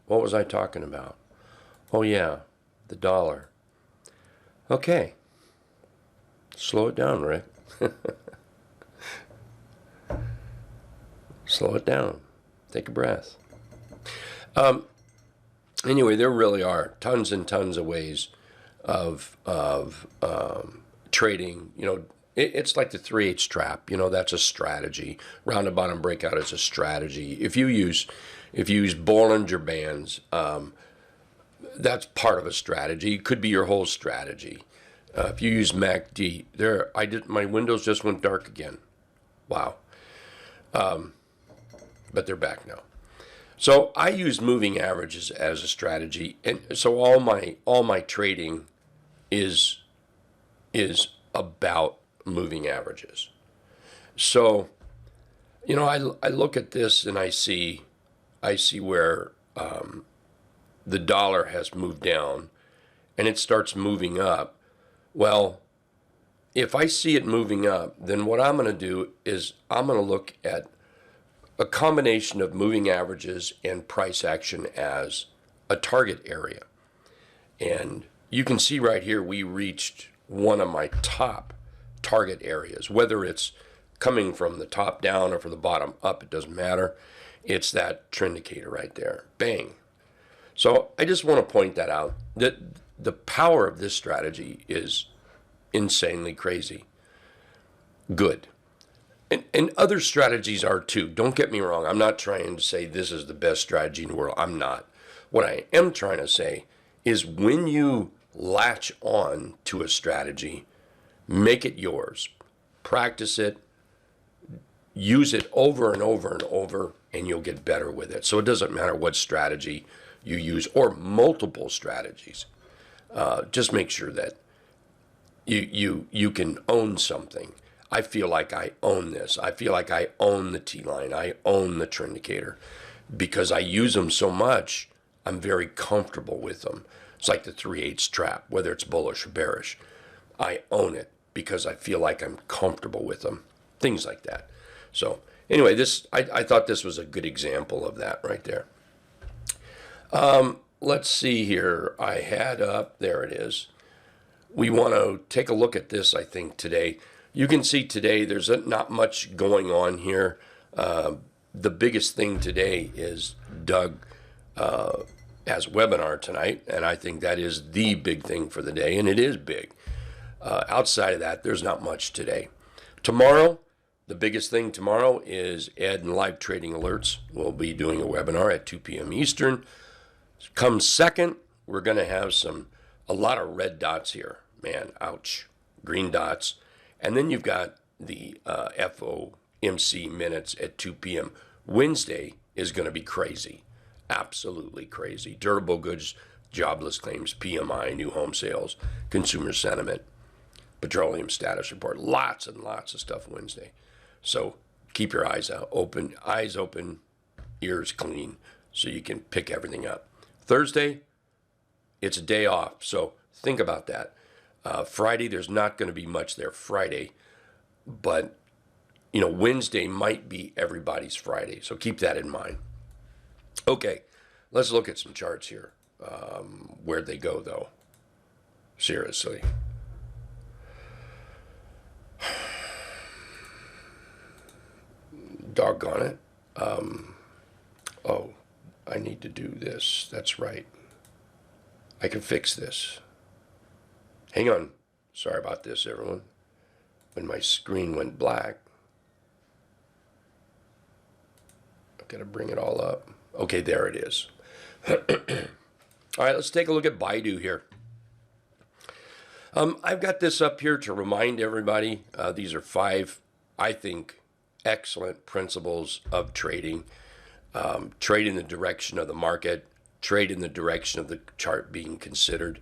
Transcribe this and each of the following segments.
What was I talking about? Oh yeah, the dollar. Okay. Slow it down, Rick. Slow it down. Take a breath. Anyway, there really are tons and tons of ways of trading. It's like the 3/8 trap. That's a strategy. Round and bottom breakout is a strategy. If you use Bollinger Bands, that's part of a strategy. It could be your whole strategy. If you use MACD, my windows just went dark again. Wow. But they're back now. So I use moving averages as a strategy, and so all my trading is about moving averages. So, I look at this and I see where the dollar has moved down, and it starts moving up. Well, if I see it moving up, then what I'm going to do is I'm going to look at a combination of moving averages and price action as a target area. And you can see right here, we reached one of my top target areas. Whether it's coming from the top down or from the bottom up, it doesn't matter. It's that trend indicator right there. Bang. So I just want to point that out, that the power of this strategy is insanely crazy good. And other strategies are too. Don't get me wrong. I'm not trying to say this is the best strategy in the world. I'm not. What I am trying to say is when you latch on to a strategy, make it yours. Practice it. Use it over and over and over, and you'll get better with it. So it doesn't matter what strategy you use or multiple strategies. Just make sure that you can own something. I feel like I own this. I feel like I own the T-line. I own the trend indicator. Because I use them so much, I'm very comfortable with them. It's like the 3/8 trap, whether it's bullish or bearish. I own it because I feel like I'm comfortable with them. Things like that. So anyway, I thought this was a good example of that right there. Let's see here. I had up, there it is. We want to take a look at this, I think, today. You can see today there's not much going on here. The biggest thing today is Doug has a webinar tonight, and I think that is the big thing for the day, and it is big. Outside of that, there's not much today. Tomorrow, the biggest thing tomorrow is Ed and Live Trading Alerts. We'll be doing a webinar at 2 p.m. Eastern. Come second, we're going to have a lot of red dots here. Man, ouch. Green dots. And then you've got the FOMC minutes at 2 p.m. Wednesday is going to be crazy. Absolutely crazy. Durable goods, jobless claims, PMI, new home sales, consumer sentiment, petroleum status report. Lots and lots of stuff Wednesday. So keep your eyes open, ears clean, so you can pick everything up. Thursday, it's a day off, so think about that. Friday, there's not going to be much there Friday, but Wednesday might be everybody's Friday, so keep that in mind. Okay, let's look at some charts here. Where'd they go, though? Seriously. Doggone it. Oh, I need to do this. That's right. I can fix this. Hang on. Sorry about this, everyone. When my screen went black, I've got to bring it all up. Okay, there it is. All right, let's take a look at BIDU here. I've got this up here to remind everybody. These are 5, I think, excellent principles of trading. Trade in the direction of the market. Trade in the direction of the chart being considered.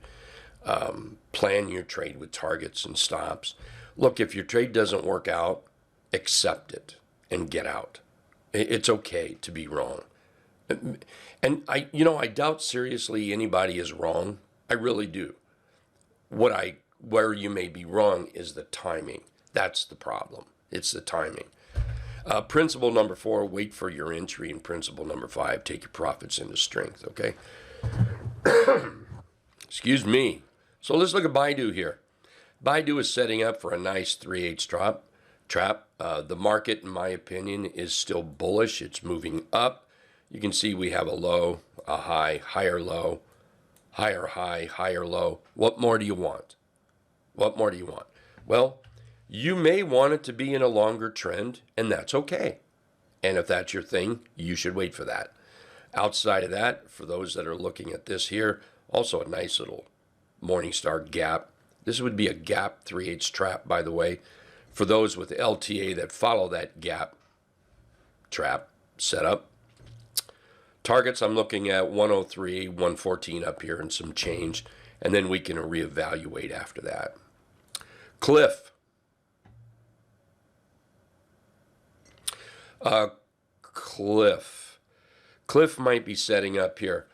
Plan your trade with targets and stops. Look, if your trade doesn't work out, accept it and get out. It's okay to be wrong. And I doubt seriously anybody is wrong. I really do. Where you may be wrong is the timing. That's the problem. It's the timing. Principle number 4, wait for your entry. And principle number 5, take your profits into strength, okay? Excuse me. So let's look at BIDU here. BIDU is setting up for a nice 3/8 trap. The market, in my opinion, is still bullish. It's moving up. You can see we have a low, a high, higher low, higher high, higher low. What more do you want? What more do you want? Well, you may want it to be in a longer trend, and that's okay. And if that's your thing, you should wait for that. Outside of that, for those that are looking at this here, also a nice little Morningstar gap. This would be a gap 3/8 trap, by the way. For those with LTA that follow that gap trap setup. Targets, I'm looking at 103, 114 up here and some change. And then we can reevaluate after that. Cliff. Cliff might be setting up here.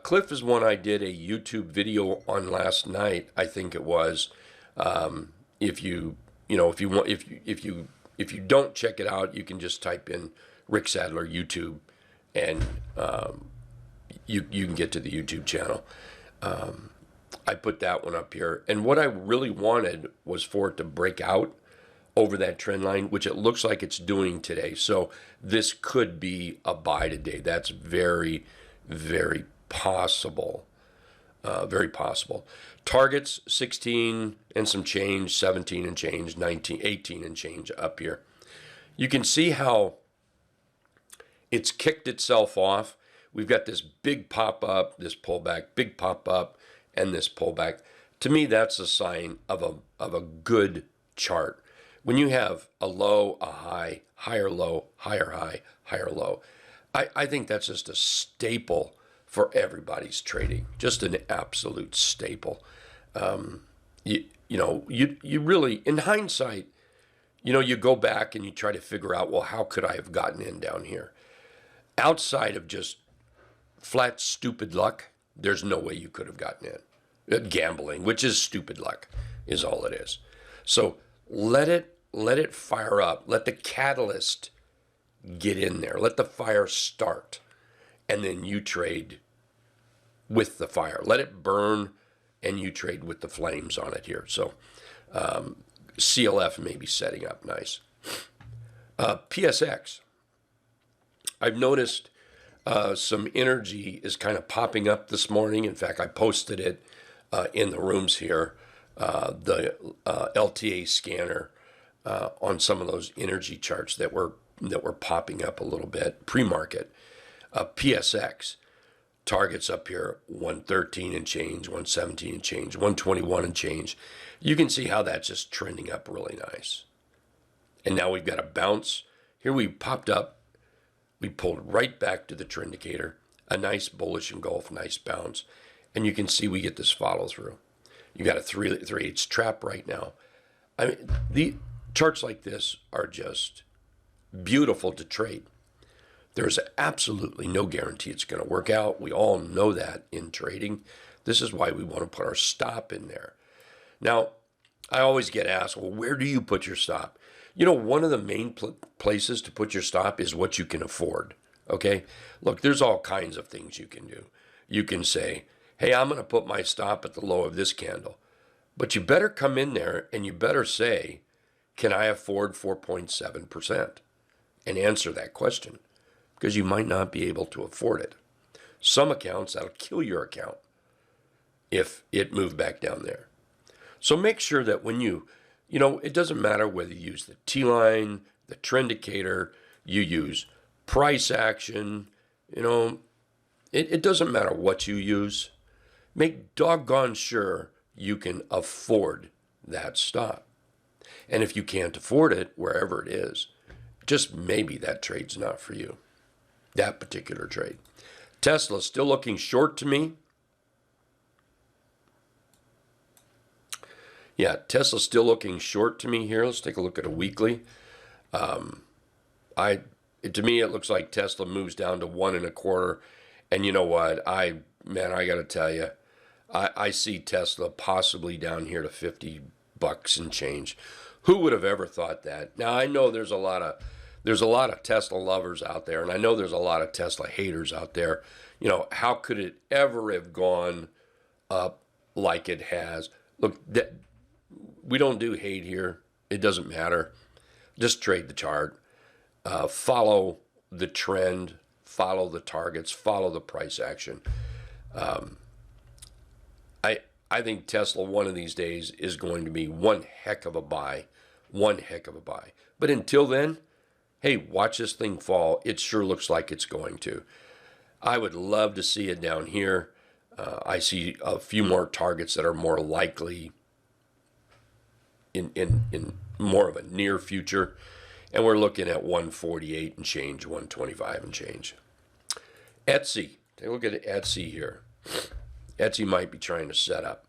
Cliff is one I did a YouTube video on last night, I think it was. If you don't check it out, you can just type in Rick Sadler YouTube, and you can get to the YouTube channel. I put that one up here, and what I really wanted was for it to break out over that trend line, which it looks like it's doing today. So this could be a buy today. That's very, very possible. Very possible. Targets 16 and some change, 17 and change, 19, 18 and change up here. You can see how it's kicked itself off. We've got this big pop up, this pullback, big pop up, and this pullback. To me, that's a sign of a good chart. When you have a low, a high, higher low, higher high, higher low, I think that's just a staple for everybody's trading. Just an absolute staple. You really, in hindsight, you go back and you try to figure out, well, how could I have gotten in down here? Outside of just flat, stupid luck, there's no way you could have gotten in. Gambling, which is stupid luck, is all it is. So let it fire up. Let the catalyst get in there. Let the fire start. And then you trade with the fire. Let it burn, and you trade with the flames on it here. So CLF may be setting up nice. PSX. I've noticed some energy is kind of popping up this morning. In fact, I posted it in the rooms here, the LTA scanner on some of those energy charts that were popping up a little bit pre-market. PSX targets up here 113 and change, 117 and change, 121 and change. You can see how that's just trending up really nice. And now we've got a bounce. Here we popped up. We pulled right back to the trend indicator. A nice bullish engulf, nice bounce. And you can see we get this follow through. You got a 3/8 trap right now. I mean, the charts like this are just beautiful to trade. There's absolutely no guarantee it's going to work out. We all know that in trading. This is why we want to put our stop in there. Now, I always get asked, well, where do you put your stop? One of the main places to put your stop is what you can afford, okay? Look, there's all kinds of things you can do. You can say, hey, I'm going to put my stop at the low of this candle. But you better come in there and you better say, can I afford 4.7%? And answer that question, because you might not be able to afford it. Some accounts, that'll kill your account if it moved back down there. So make sure that when it doesn't matter whether you use the T-line, the trend indicator, you use price action, it doesn't matter what you use. Make doggone sure you can afford that stop. And if you can't afford it, wherever it is, just maybe that trade's not for you, that particular trade. Tesla still looking short to me. Yeah, Tesla's still looking short to me here. Let's take a look at a weekly. To me, it looks like Tesla moves down to 1.25. And you know what? I got to tell you, I see Tesla possibly down here to $50 and change. Who would have ever thought that? Now, I know there's a lot there's a lot of Tesla lovers out there, and I know there's a lot of Tesla haters out there. You know, how could it ever have gone up like it has? Look, we don't do hate here. It doesn't matter. Just trade the chart. Follow the trend. Follow the targets. Follow the price action. I think Tesla one of these days is going to be one heck of a buy. One heck of a buy. But until then, hey, watch this thing fall. It sure looks like it's going to. I would love to see it down here. I see a few more targets that are more likely in more of a near future. And we're looking at 148 and change, 125 and change. Etsy. Take a look at Etsy here. Etsy might be trying to set up.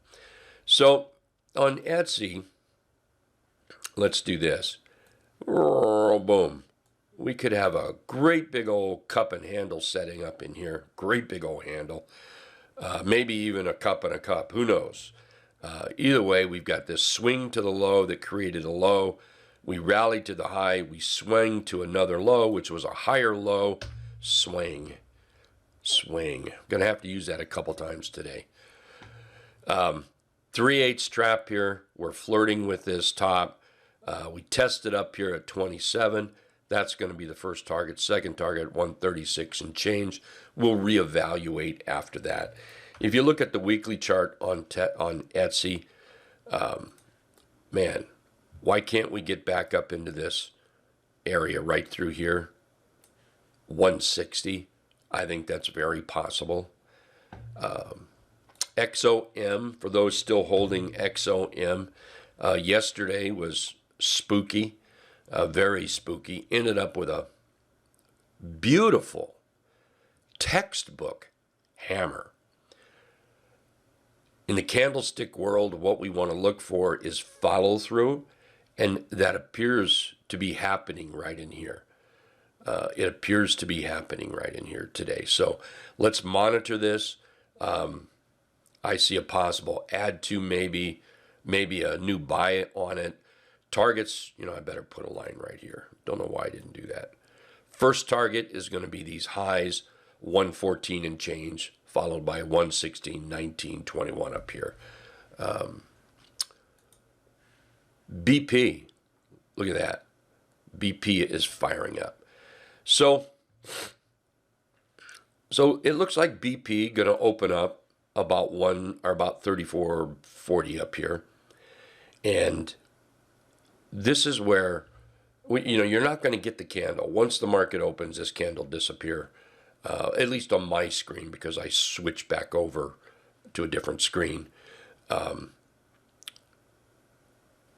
So on Etsy, let's do this. Boom. We could have a great big old cup and handle setting up in here. Great big old handle. Maybe even a cup and a cup. Who knows? Either way, we've got this swing to the low that created a low. We rallied to the high. We swung to another low, which was a higher low. Swing. Swing. Going to have to use that a couple times today. 3/8 trap here. We're flirting with this top. We tested up here at 27. That's going to be the first target. Second target, 136 and change. We'll reevaluate after that. If you look at the weekly chart on Etsy, man, why can't we get back up into this area right through here? 160. I think that's very possible. XOM, for those still holding XOM, yesterday was spooky, very spooky. Ended up with a beautiful textbook hammer. In the candlestick world, what we want to look for is follow through, and that appears to be happening right in here. It appears to be happening right in here today. So let's monitor this. I see a possible add to, maybe a new buy on it. Targets, I better put a line right here. Don't know why I didn't do that. First target is going to be these highs, 114 and change, followed by 116, 19, 21 up here. BP, look at that. BP is firing up. So it looks like BP going to open up about 34.40 up here. And this is where, you're not going to get the candle. Once the market opens, this candle disappear, at least on my screen, because I switch back over to a different screen.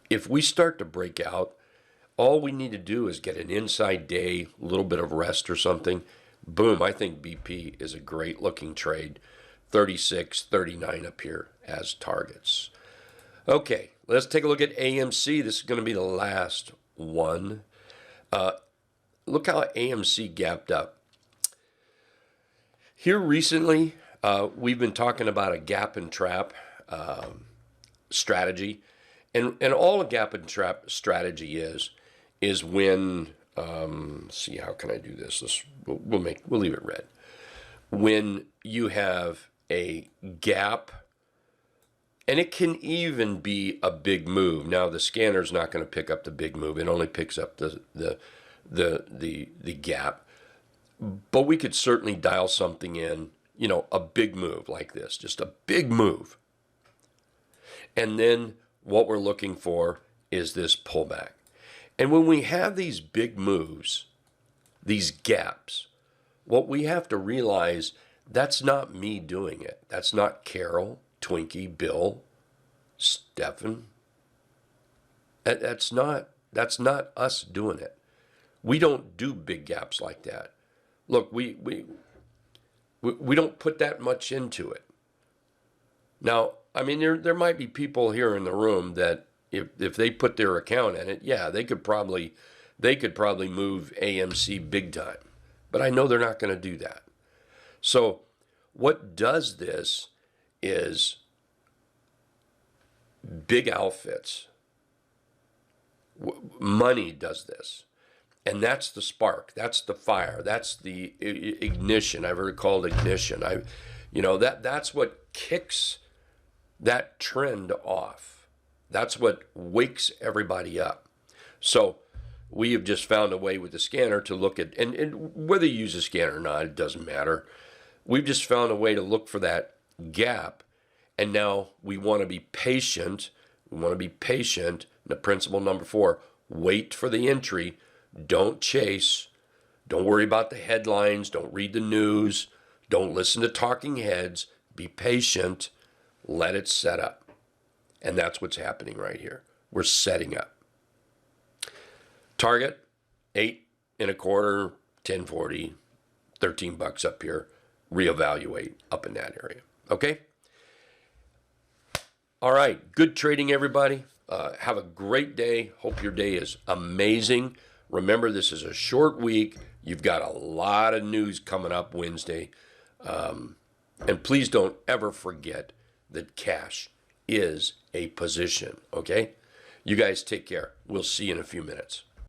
If we start to break out, all we need to do is get an inside day, a little bit of rest or something. Boom, I think BP is a great looking trade. 36, 39 up here as targets. Okay, let's take a look at AMC. This is going to be the last one. Look how AMC gapped up. Here recently, we've been talking about a gap and trap strategy. And all a gap and trap strategy is when, see, how can I do this? We'll leave it red. When you have a gap, and it can even be a big move. Now the scanner's not going to pick up the big move. It only picks up the gap. But we could certainly dial something in, a big move like this, just a big move. And then what we're looking for is this pullback. And when we have these big moves, these gaps, what we have to realize, that's not me doing it. That's not Carol, Twinkie, Bill, Stephen. That's not us doing it. We don't do big gaps like that. Look, we don't put that much into it. Now, I mean, there might be people here in the room that if they put their account in it, yeah, they could probably move AMC big time. But I know they're not going to do that. So what does this is big outfits. Money does this. And that's the spark. That's the fire. That's the ignition. I've heard it called ignition. That's what kicks that trend off. That's what wakes everybody up. So we have just found a way with the scanner to look at, and whether you use a scanner or not, it doesn't matter. We've just found a way to look for that gap. And now we want to be patient. We want to be patient. The principle number 4, wait for the entry. Don't chase. Don't worry about the headlines. Don't read the news. Don't listen to talking heads. Be patient. Let it set up. And that's what's happening right here. We're setting up. Target, 8 1/4, 10.40, $13 up here. Reevaluate up in that area. Okay? All right. Good trading, everybody. Have a great day. Hope your day is amazing. Remember, this is a short week. You've got a lot of news coming up Wednesday. And please don't ever forget that cash is a position, okay? You guys take care. We'll see you in a few minutes.